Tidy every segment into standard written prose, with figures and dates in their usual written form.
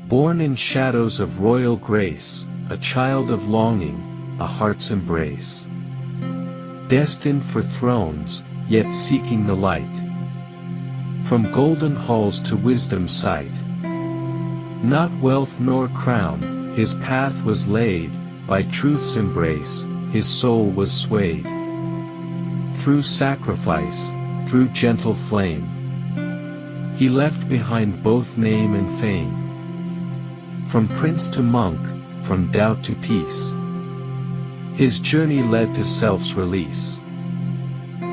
Born in shadows of royal grace, a child of longing, a heart's embrace. Destined for thrones, yet seeking the light. From golden halls to wisdom's sight. Not wealth nor crown, his path was laid, by truth's embrace, his soul was swayed. Through sacrifice, through gentle flame, he left behind both name and fame. From prince to monk, from doubt to peace, his journey led to self's release.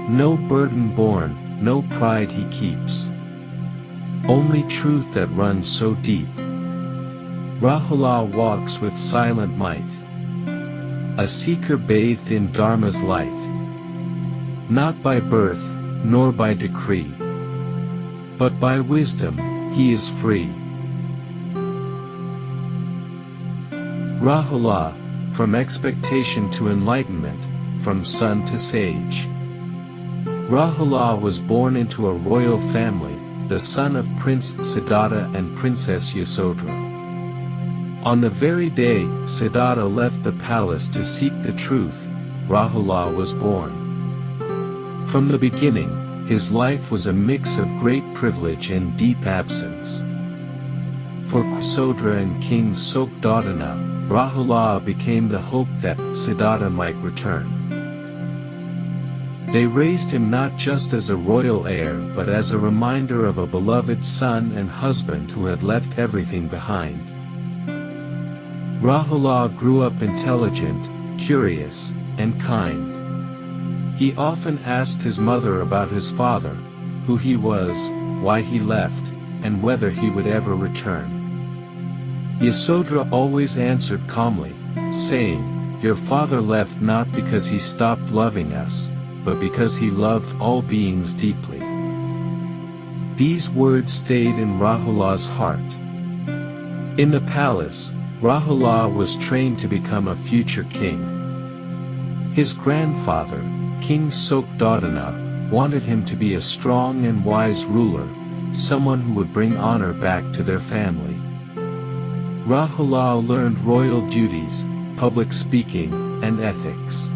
No burden borne, no pride he keeps, only truth that runs so deep. Rahula walks with silent might, a seeker bathed in Dharma's light. Not by birth, nor by decree, but by wisdom, he is free. Rahula, from expectation to enlightenment, from son to sage. Rahula was born into a royal family, the son of Prince Siddhattha and Princess Yasodhara. On the very day Siddhattha left the palace to seek the truth, Rahula was born. From the beginning, his life was a mix of great privilege and deep absence. For Yasodhara and King Siddhattha, Rahula became the hope that Siddhattha might return. They raised him not just as a royal heir but as a reminder of a beloved son and husband who had left everything behind. Rahula grew up intelligent, curious, and kind. He often asked his mother about his father, who he was, why he left, and whether he would ever return. Yasodhara always answered calmly, saying, "Your father left not because he stopped loving us, but because he loved all beings deeply." These words stayed in Rahula's heart. In the palace, Rahula was trained to become a future king. His grandfather, King Siddhattha, wanted him to be a strong and wise ruler, someone who would bring honor back to their family. Rahula learned royal duties, public speaking, and ethics.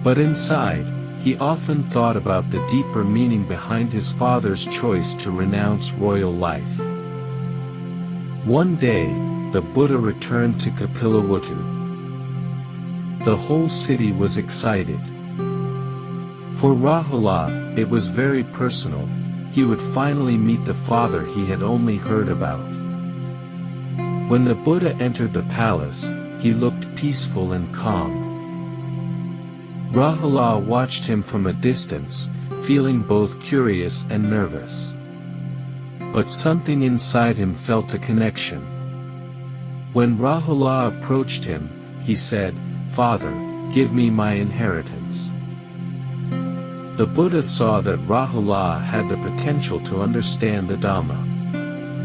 But inside, he often thought about the deeper meaning behind his father's choice to renounce royal life. One day, the Buddha returned to Kapilavatthu. The whole city was excited. For Rahula, it was very personal. He would finally meet the father he had only heard about. When the Buddha entered the palace, he looked peaceful and calm. Rahula watched him from a distance, feeling both curious and nervous. But something inside him felt a connection. When Rahula approached him, he said, "Father, give me my inheritance." The Buddha saw that Rahula had the potential to understand the Dhamma.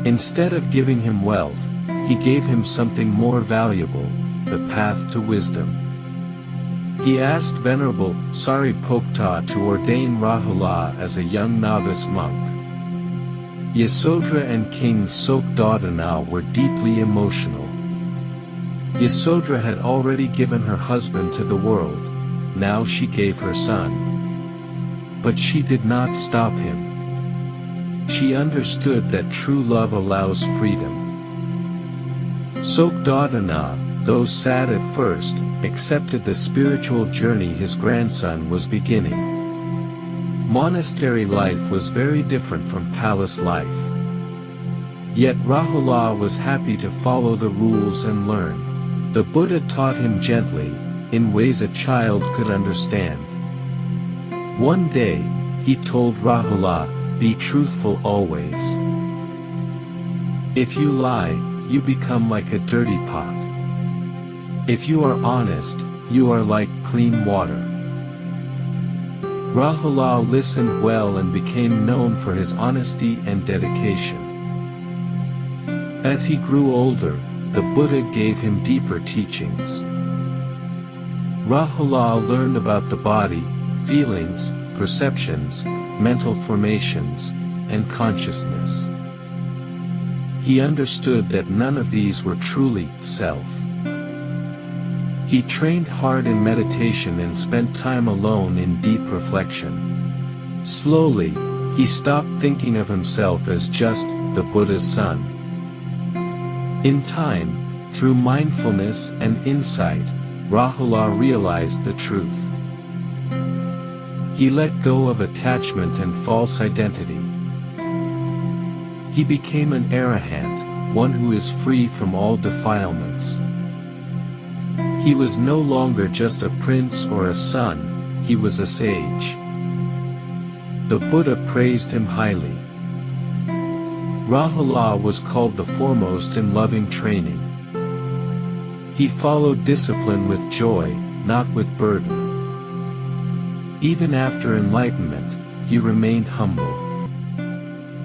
Instead of giving him wealth, he gave him something more valuable, the path to wisdom. He asked Venerable Sariputta to ordain Rahula as a young novice monk. Yasodhara and King Siddhattha were deeply emotional. Yasodhara had already given her husband to the world, now she gave her son. But she did not stop him. She understood that true love allows freedom. Siddhattha, though sad at first, accepted the spiritual journey his grandson was beginning. Monastery life was very different from palace life. Yet Rahula was happy to follow the rules and learn. The Buddha taught him gently, in ways a child could understand. One day, he told Rahula, "Be truthful always. If you lie, you become like a dirty pot. If you are honest, you are like clean water." Rahula listened well and became known for his honesty and dedication. As he grew older, the Buddha gave him deeper teachings. Rahula learned about the body, feelings, perceptions, mental formations, and consciousness. he understood that none of these were truly self. He trained hard in meditation and spent time alone in deep reflection. Slowly, he stopped thinking of himself as just the Buddha's son. In time, through mindfulness and insight, Rahula realized the truth. He let go of attachment and false identity. He became an arahant, one who is free from all defilements. He was no longer just a prince or a son, he was a sage. The Buddha praised him highly. Rahula was called the foremost in loving training. He followed discipline with joy, not with burden. Even after enlightenment, he remained humble.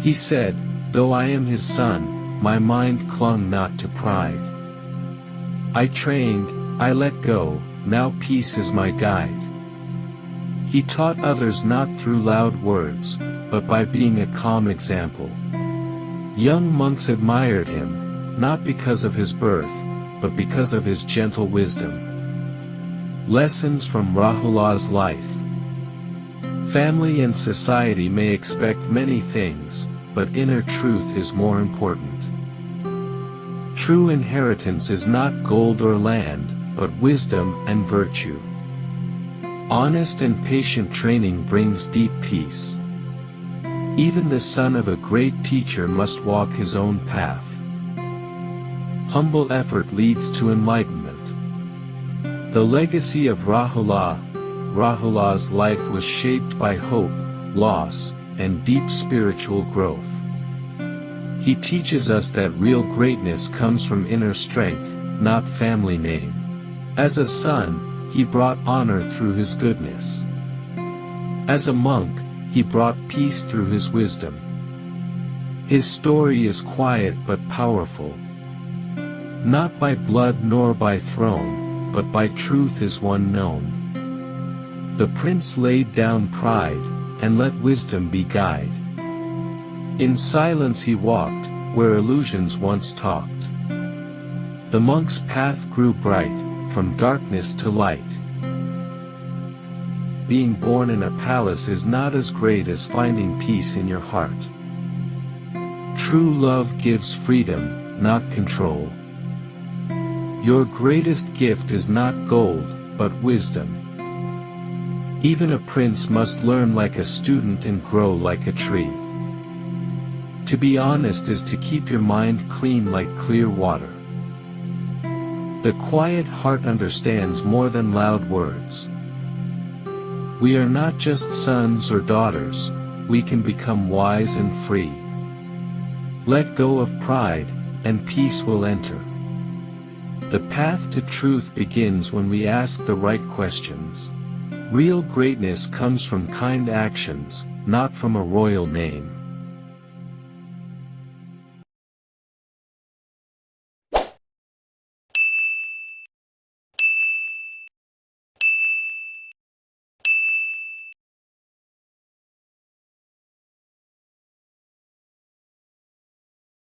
He said, "Though I am his son, my mind clung not to pride. I trained, I let go, now peace is my guide." He taught others not through loud words, but by being a calm example. Young monks admired him, not because of his birth, but because of his gentle wisdom. Lessons from Rahula's life. Family and society may expect many things, but inner truth is more important. True inheritance is not gold or land, but wisdom and virtue. Honest and patient training brings deep peace. Even the son of a great teacher must walk his own path. Humble effort leads to enlightenment. The legacy of Rahula's life was shaped by hope, loss, and deep spiritual growth. He teaches us that real greatness comes from inner strength, not family name. As a son, he brought honor through his goodness. As a monk, he brought peace through his wisdom. His story is quiet but powerful. Not by blood nor by throne, but by truth is one known. The prince laid down pride, and let wisdom be guide. In silence he walked, where illusions once talked. The monk's path grew bright, from darkness to light. Being born in a palace is not as great as finding peace in your heart. True love gives freedom, not control. Your greatest gift is not gold, but wisdom. Even a prince must learn like a student and grow like a tree. To be honest is to keep your mind clean like clear water. The quiet heart understands more than loud words. We are not just sons or daughters, we can become wise and free. Let go of pride, and peace will enter. The path to truth begins when we ask the right questions. Real greatness comes from kind actions, not from a royal name.